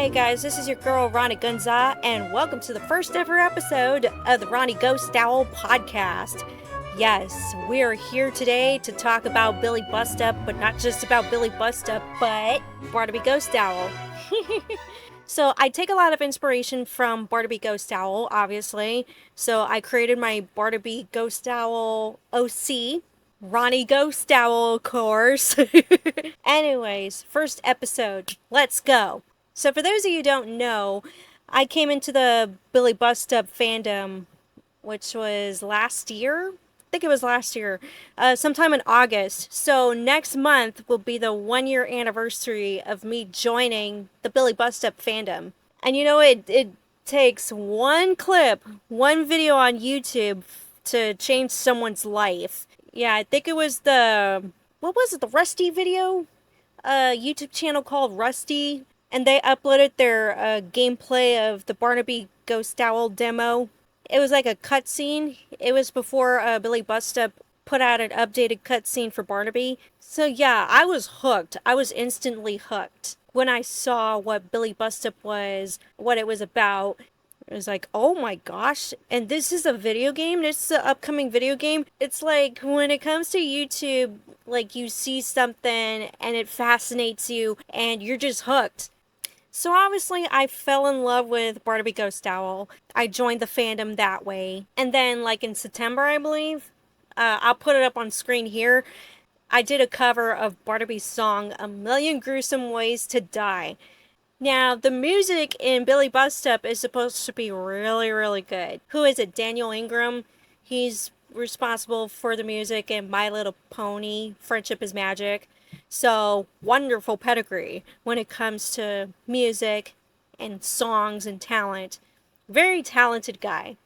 Hey guys, this is your girl Ronnie Gunza, and welcome to the first ever episode of the Ronnie Ghost Owl podcast. Yes, we are here today to talk about Billy Bustup, but not just about Billy Bustup, but Barnaby Ghost Owl. So I take a lot of inspiration from Barnaby Ghost Owl, obviously. So I created my Barnaby Ghost Owl OC, Ronnie Ghost Owl, of course. Anyways, first episode, let's go. So for those of you who don't know, I came into the Billy Bustup fandom, which was last year. I think it was last year, sometime in August. So next month will be the 1 year anniversary of me joining the Billy Bustup fandom. And you know, it takes one clip, one video on YouTube to change someone's life. Yeah, I think it was what was it, the Rusty video? YouTube channel called Rusty. And they uploaded their gameplay of the Barnaby Ghost Owl demo. It was like a cutscene. It was before Billy Bustup put out an updated cutscene for Barnaby. So yeah, I was hooked. I was instantly hooked when I saw what Billy Bustup was, what it was about. It was like, oh my gosh, and this is a video game? This is an upcoming video game? It's like, when it comes to YouTube, like, you see something and it fascinates you and you're just hooked. So obviously I fell in love with Barnaby Ghost Owl. I joined the fandom that way. And then like in September, I believe, I'll put it up on screen here, I did a cover of Barnaby's song, A Million Gruesome Ways to Die. Now, the music in Billy Bustup is supposed to be really, really good. Who is it? Daniel Ingram. He's responsible for the music in My Little Pony, Friendship is Magic. So, wonderful pedigree when it comes to music and songs and talent. Very talented guy.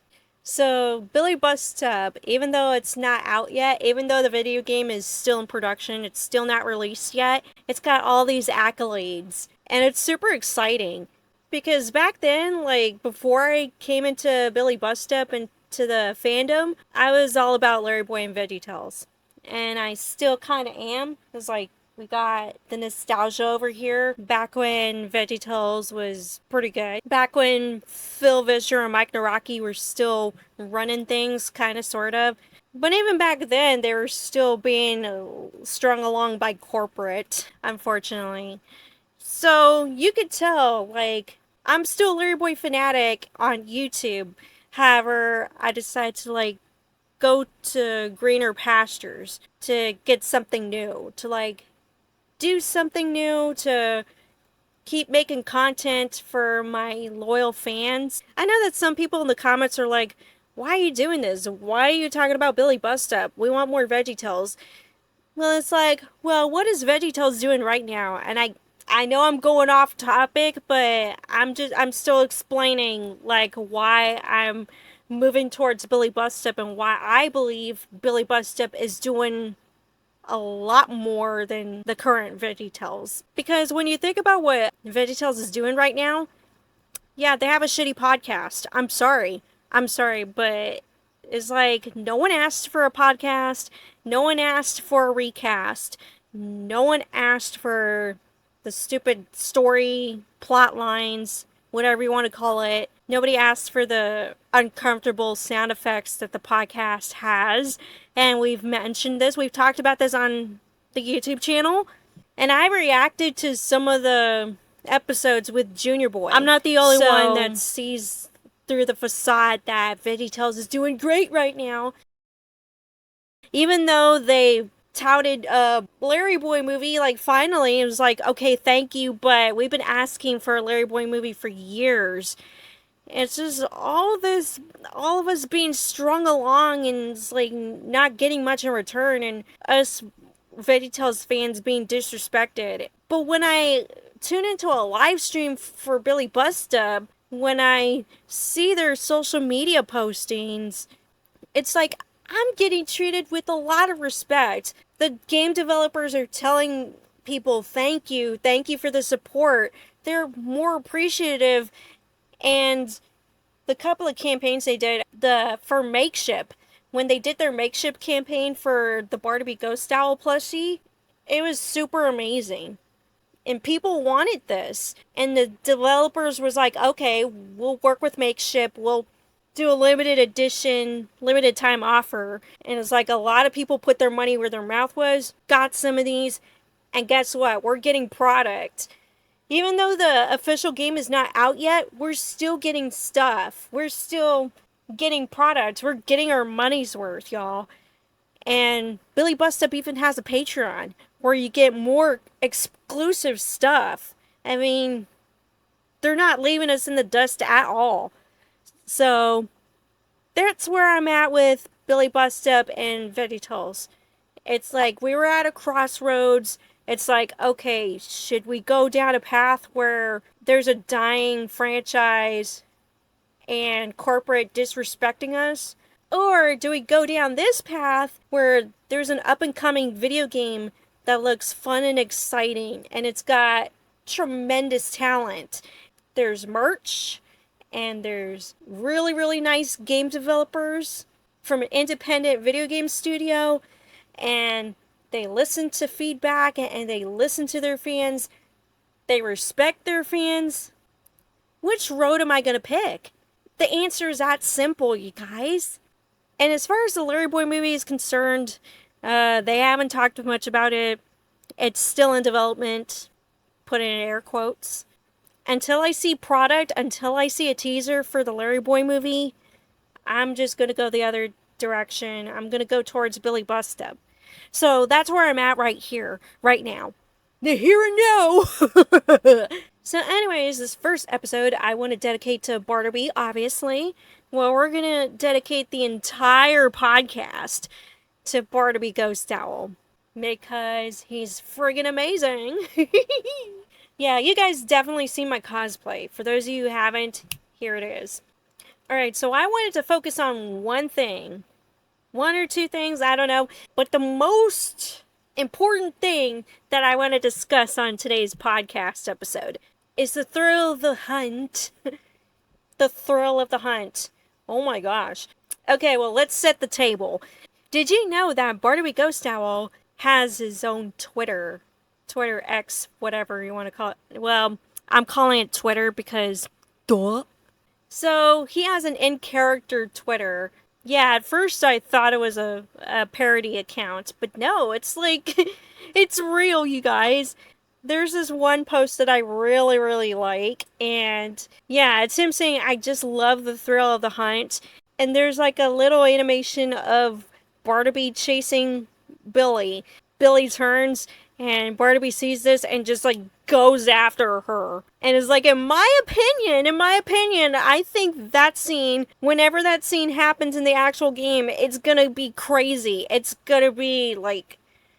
So, Billy Bustup, even though it's not out yet, even though the video game is still in production, it's still not released yet, it's got all these accolades. And it's super exciting. Because back then, like, before I came into Billy Bustup and to the fandom, I was all about Larry Boy and VeggieTales. And I still kind of am. It's like, we got the nostalgia over here. Back when VeggieTales was pretty good. Back when Phil Vischer and Mike Naraki were still running things, kind of, sort of. But even back then, they were still being strung along by corporate, unfortunately. So you could tell, like, I'm still a Larry Boy fanatic on YouTube. However, I decided to, like, go to greener pastures to get something new, to, like, do something new, to keep making content for my loyal fans. I know that some people in the comments are like, why are you doing this? Why are you talking about Billy Bustup? We want more VeggieTales. Well, it's like, well, what is VeggieTales doing right now? And I know I'm going off topic, but I'm still explaining, like, why I'm moving towards Billy Bustup and why I believe Billy Bustup is doing a lot more than the current VeggieTales. Because when you think about what VeggieTales is doing right now, yeah, they have a shitty podcast. I'm sorry, but it's like, no one asked for a podcast, no one asked for a recast, no one asked for the stupid story, plot lines, whatever you want to call it. Nobody asked for the uncomfortable sound effects that the podcast has. And we've mentioned this. We've talked about this on the YouTube channel. And I reacted to some of the episodes with Junior Boy. I'm not the only one that sees through the facade that VeggieTales is doing great right now. Even though they touted a Larry Boy movie, like, finally, it was like, okay, thank you, but we've been asking for a Larry Boy movie for years. It's just all of us being strung along and it's like not getting much in return, and us VeggieTales fans being disrespected. But when I tune into a live stream for Billy Bustup, when I see their social media postings, it's like, I'm getting treated with a lot of respect. The game developers are telling people, thank you for the support. They're more appreciative. And the couple of campaigns they did, for Makeship, when they did their Makeship campaign for the Barnaby Ghost Owl plushie, it was super amazing. And people wanted this. And the developers was like, okay, we'll work with Makeshift. We'll do a limited edition, limited time offer. And it's like a lot of people put their money where their mouth was, got some of these, and guess what? We're getting product. Even though the official game is not out yet, we're still getting stuff. We're still getting products. We're getting our money's worth, y'all. And Billy Bust Up even has a Patreon where you get more exclusive stuff. I mean, they're not leaving us in the dust at all. So, that's where I'm at with Billy Bust Up and VeggieTales. It's like we were at a crossroads. It's like, okay, should we go down a path where there's a dying franchise and corporate disrespecting us? Or do we go down this path where there's an up and coming video game that looks fun and exciting and it's got tremendous talent? There's merch and there's really, really nice game developers from an independent video game studio, and they listen to feedback and they listen to their fans. They respect their fans. Which road am I going to pick? The answer is that simple, you guys. And as far as the Larry Boy movie is concerned, they haven't talked much about it. It's still in development. Put in air quotes. Until I see product, until I see a teaser for the Larry Boy movie, I'm just going to go the other direction. I'm going to go towards Billy Bust Up. So that's where I'm at right here, right now. The here and now. So anyways, this first episode I want to dedicate to Bartleby, obviously. Well, we're going to dedicate the entire podcast to Bartleby Ghost Owl. Because he's friggin' amazing. Yeah, you guys definitely seen my cosplay. For those of you who haven't, here it is. Alright, so I wanted to focus on one thing. One or two things, I don't know. But the most important thing that I want to discuss on today's podcast episode is the thrill of the hunt. The thrill of the hunt. Oh my gosh. Okay, well, let's set the table. Did you know that Bartleby Ghost Owl has his own Twitter X, whatever you want to call it? Well, I'm calling it Twitter because duh. So, he has an in-character Twitter. Yeah, at first I thought it was a parody account, but no, it's like, it's real, you guys. There's this one post that I really, really like, and yeah, it's him saying, I just love the thrill of the hunt, and there's like a little animation of Bartleby chasing Billy. Billy turns, and Bartleby sees this and just like goes after her. And is like, in my opinion, I think that scene, whenever that scene happens in the actual game, it's gonna be crazy. It's gonna be like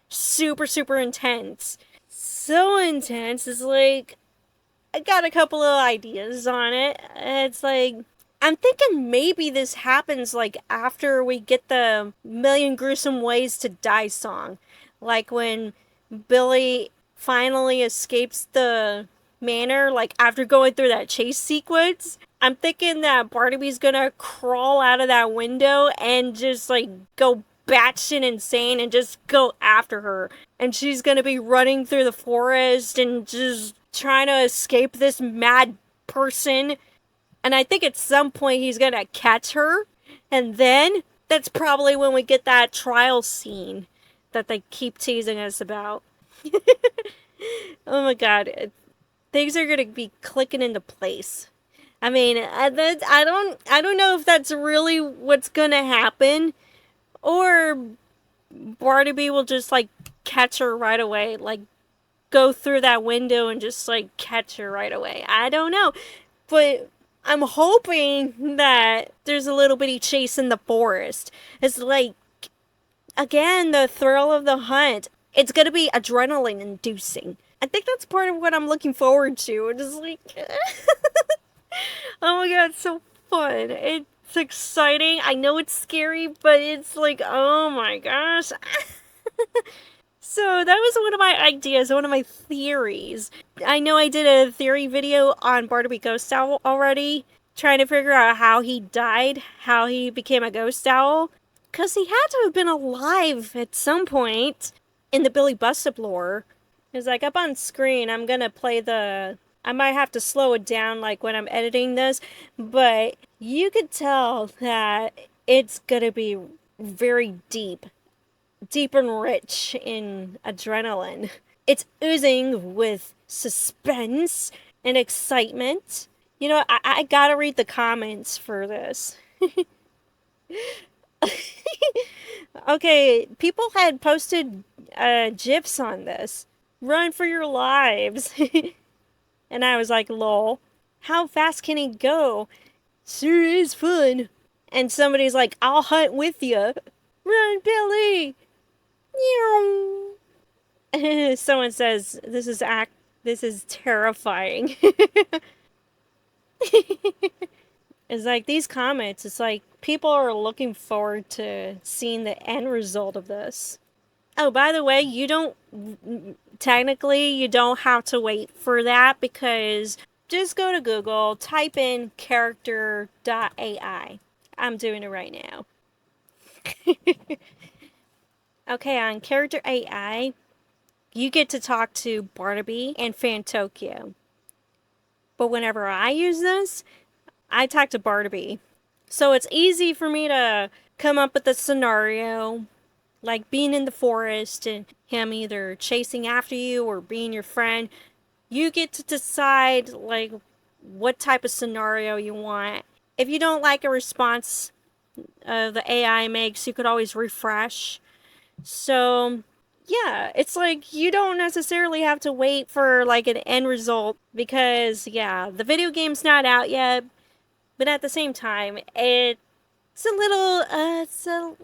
super, super intense. So intense, it's like, I got a couple of ideas on it. It's like, I'm thinking maybe this happens like after we get the Million Gruesome Ways to Die song. Like when Billy finally escapes the manor, like after going through that chase sequence. I'm thinking that Bartleby's gonna crawl out of that window and just like go batshit insane and just go after her. And she's gonna be running through the forest and just trying to escape this mad person. And I think at some point he's gonna catch her. And then that's probably when we get that trial scene that they keep teasing us about. Oh my god. Things are gonna be clicking into place. I mean, I don't know if that's really what's gonna happen. Or Bartleby will just like catch her right away. Like go through that window and just like catch her right away. I don't know. But I'm hoping that there's a little bitty chase in the forest. It's like, again, the thrill of the hunt. It's gonna be adrenaline inducing. I think that's part of what I'm looking forward to. It's like, oh my god, it's so fun. It's exciting. I know it's scary, but it's like, oh my gosh. So that was one of my ideas, one of my theories. I know I did a theory video on Bartleby Ghost Owl already, trying to figure out how he died, how he became a ghost owl. Because he had to have been alive at some point in the Billy Bust Up lore. It's like up on screen, I'm gonna play I might have to slow it down like when I'm editing this, but you could tell that it's gonna be very deep and rich in adrenaline. It's oozing with suspense and excitement. You know, I gotta read the comments for this. Okay, people had posted GIFs on this. Run for your lives. And I was like, lol. How fast can he go? Sure is fun. And somebody's like, I'll hunt with you. Run, Billy! Someone says, this is terrifying. It's like these comments, it's like people are looking forward to seeing the end result of this. Oh, by the way, technically, you don't have to wait for that because just go to Google, type in character.ai. I'm doing it right now. Okay, on character AI, you get to talk to Barnaby and Fantokyo. But whenever I use this, I talk to Barnaby. So it's easy for me to come up with a scenario, like being in the forest and him either chasing after you or being your friend. You get to decide, like, what type of scenario you want. If you don't like a response the AI makes, you could always refresh. So, yeah, it's like you don't necessarily have to wait for like an end result because, yeah, the video game's not out yet, but at the same time, it's a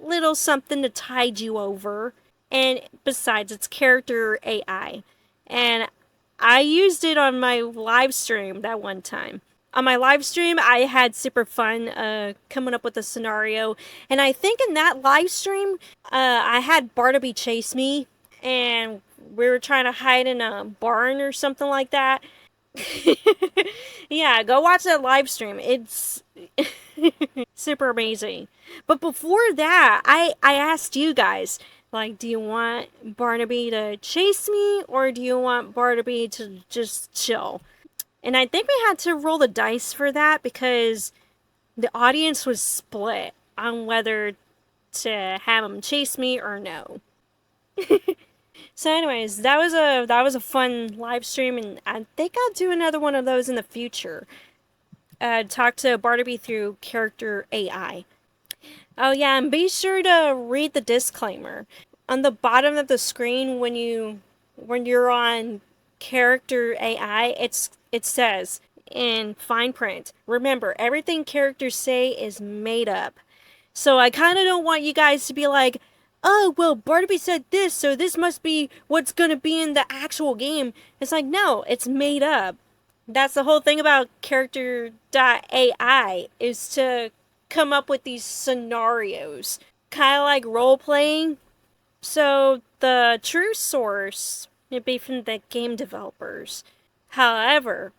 little something to tide you over. And besides, it's character AI. And I used it on my live stream that one time. On my live stream, I had super fun coming up with a scenario. And I think in that live stream, I had Barnaby chase me. And we were trying to hide in a barn or something like that. Yeah, go watch that live stream. It's super amazing. But before that, I asked you guys, like, do you want Barnaby to chase me or do you want Barnaby to just chill? And I think we had to roll the dice for that because the audience was split on whether to have him chase me or no. So anyways, that was a fun live stream and I think I'll do another one of those in the future. Talk to Barnaby through character AI. Oh yeah, and be sure to read the disclaimer. On the bottom of the screen when you're on character AI, it says in fine print, remember, everything characters say is made up. So I kind of don't want you guys to be like, oh, well, Barnaby said this, so this must be what's going to be in the actual game. It's like, no, it's made up. That's the whole thing about character.ai, is to come up with these scenarios. Kind of like role playing. So the true source would be from the game developers. However,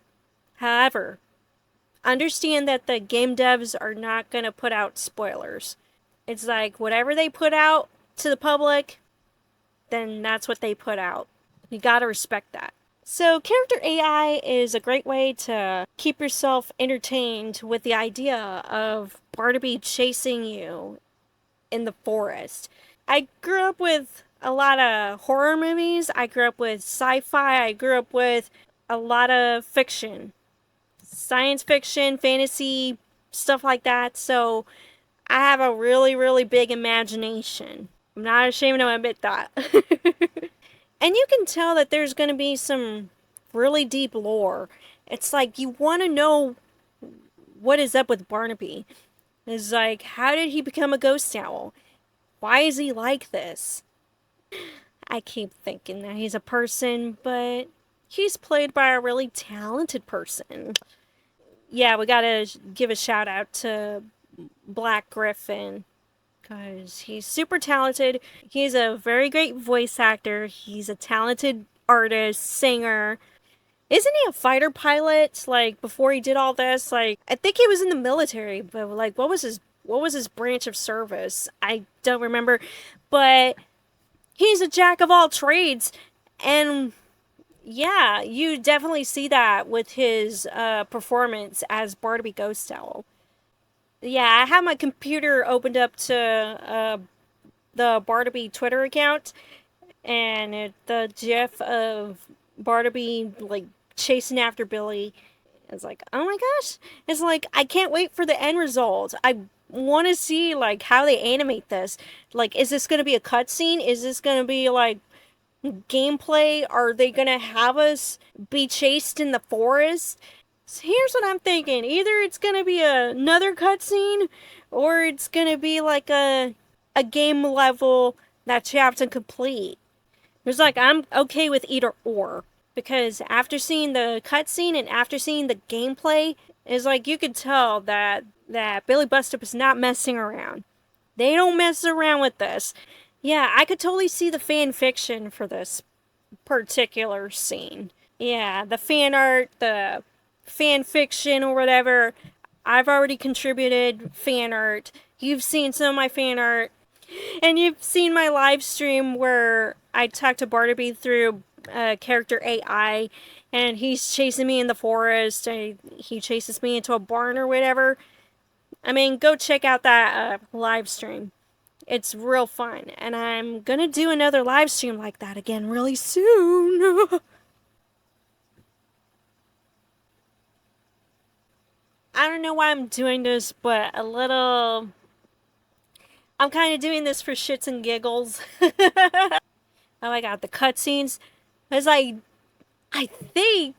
understand that the game devs are not going to put out spoilers. It's like whatever they put out to the public, then that's what they put out. You gotta respect that. So, character AI is a great way to keep yourself entertained with the idea of Barnaby chasing you in the forest. I grew up with a lot of horror movies, I grew up with sci fi, I grew up with a lot of fiction, science fiction, fantasy, stuff like that. So, I have a really, really big imagination. I'm not ashamed to admit that. And you can tell that there's going to be some really deep lore. It's like you want to know what is up with Barnaby. It's like, how did he become a ghost owl? Why is he like this? I keep thinking that he's a person, but he's played by a really talented person. Yeah, we gotta give a shout out to Black Griffin, because he's super talented. He's a very great voice actor. He's a talented artist, singer. Isn't he a fighter pilot? Like before he did all this, like I think he was in the military, but like what was his branch of service? I don't remember. But he's a jack of all trades and Yeah, you definitely see that with his performance as Barnaby Ghost Owl. Yeah, I have my computer opened up to the Barnaby Twitter account, and the GIF of Barnaby like chasing after Billy. It's like, oh my gosh! It's like I can't wait for the end result. I want to see like how they animate this. Like, is this gonna be a cutscene? Is this gonna be like gameplay? Are they gonna have us be chased in the forest? So here's what I'm thinking. Either it's gonna be another cutscene, or it's gonna be like a game level that you have to complete. It's like I'm okay with either or, because after seeing the cutscene and after seeing the gameplay, it's like you could tell that Billy Bustup is not messing around. They don't mess around with this. Yeah, I could totally see the fan fiction for this particular scene. Yeah, the fan art, the fan fiction or whatever. I've already contributed fan art. You've seen some of my fan art. And you've seen my live stream where I talk to Barnaby through character AI, and he's chasing me in the forest, and he chases me into a barn or whatever. I mean, go check out that live stream. It's real fun, and I'm gonna do another live stream like that again really soon. I don't know why I'm doing this, but a little. I'm kind of doing this for shits and giggles. Oh my god, the cutscenes. It's like, I think,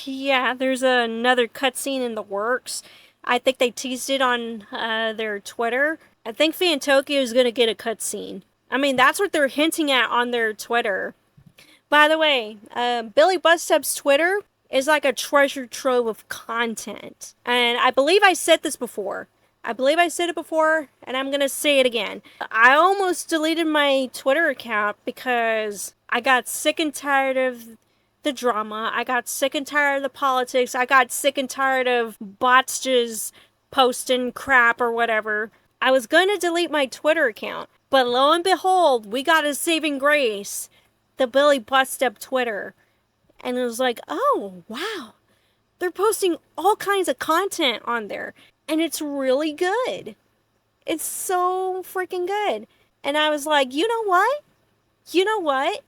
yeah, there's another cutscene in the works. I think they teased it on their Twitter. I think Fantokyo is gonna get a cutscene. I mean, that's what they're hinting at on their Twitter. By the way, Billy Bustup's Twitter is like a treasure trove of content. And I believe I said this before. I believe I said it before, and I'm gonna say it again. I almost deleted my Twitter account because I got sick and tired of the drama. I got sick and tired of the politics. I got sick and tired of bots just posting crap or whatever. I was gonna delete my Twitter account, but lo and behold, we got a saving grace. The Billy Bustup Twitter. And it was like, oh, wow. They're posting all kinds of content on there. And it's really good. It's so freaking good. And I was like, you know what? You know what?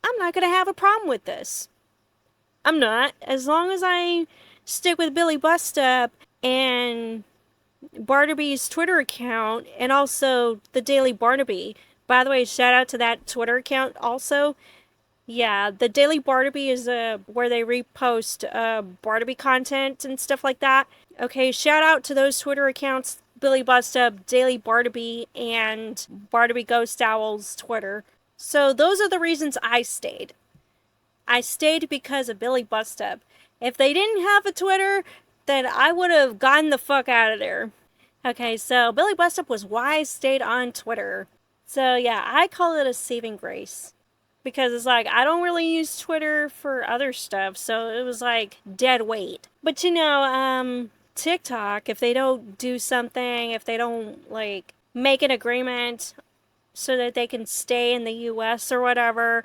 I'm not going to have a problem with this. I'm not. As long as I stick with Billy Bustup and Barnaby's Twitter account and also the Daily Barnaby. By the way, shout out to that Twitter account also. Yeah, the Daily Barnaby is where they repost Barnaby content and stuff like that. Okay, shout out to those Twitter accounts, Billy Bustup, Daily Barnaby, and Barnaby Ghost Owl's Twitter. So those are the reasons I stayed. I stayed because of Billy Bustup. If they didn't have a Twitter, then I would have gotten the fuck out of there. Okay, so Billy Bustup was why I stayed on Twitter. So yeah, I call it a saving grace. Because it's like, I don't really use Twitter for other stuff, so it was like dead weight. But you know, TikTok, if they don't do something, if they don't like make an agreement so that they can stay in the US or whatever,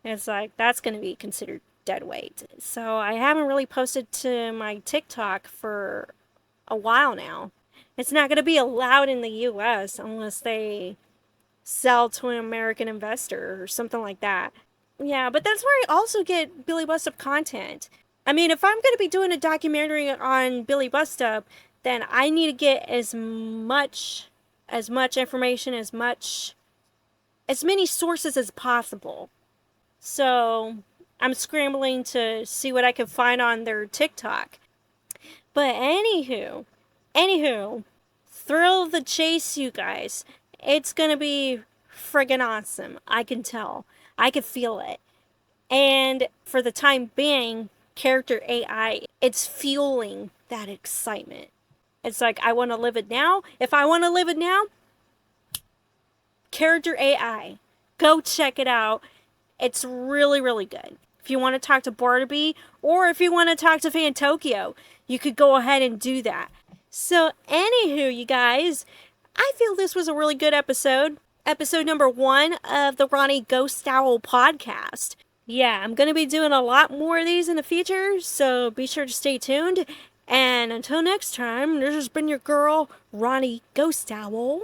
it's like that's going to be considered dead weight. So I haven't really posted to my TikTok for a while now. It's not going to be allowed in the US unless they sell to an American investor or something like that. Yeah, but that's where I also get Billy Bustup content. I mean, if I'm going to be doing a documentary on Billy Bustup, then I need to get as much information, as many sources as possible. So I'm scrambling to see what I can find on their TikTok. But anywho, thrill of the chase, you guys. It's gonna be friggin' awesome. I can tell. I can feel it. And for the time being, character AI, it's fueling that excitement. It's like, I want to live it now. If I want to live it now, character AI. Go check it out. It's really, really good. If you want to talk to Barnaby, or if you want to talk to Fantokyo, you could go ahead and do that. So, anywho, you guys, I feel this was a really good episode. Episode number 1 of the Ronnie Ghost Owl podcast. Yeah, I'm going to be doing a lot more of these in the future, so be sure to stay tuned. And until next time, this has been your girl, Ronnie Ghost Owl.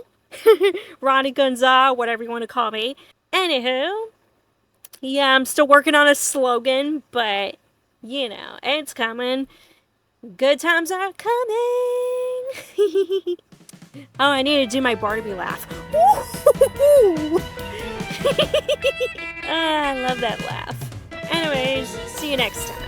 Ronnie Gunza, whatever you want to call me. Anywho, yeah, I'm still working on a slogan, but it's coming. Good times are coming. Oh, I need to do my Barnaby laugh. I love that laugh. Anyways, see you next time.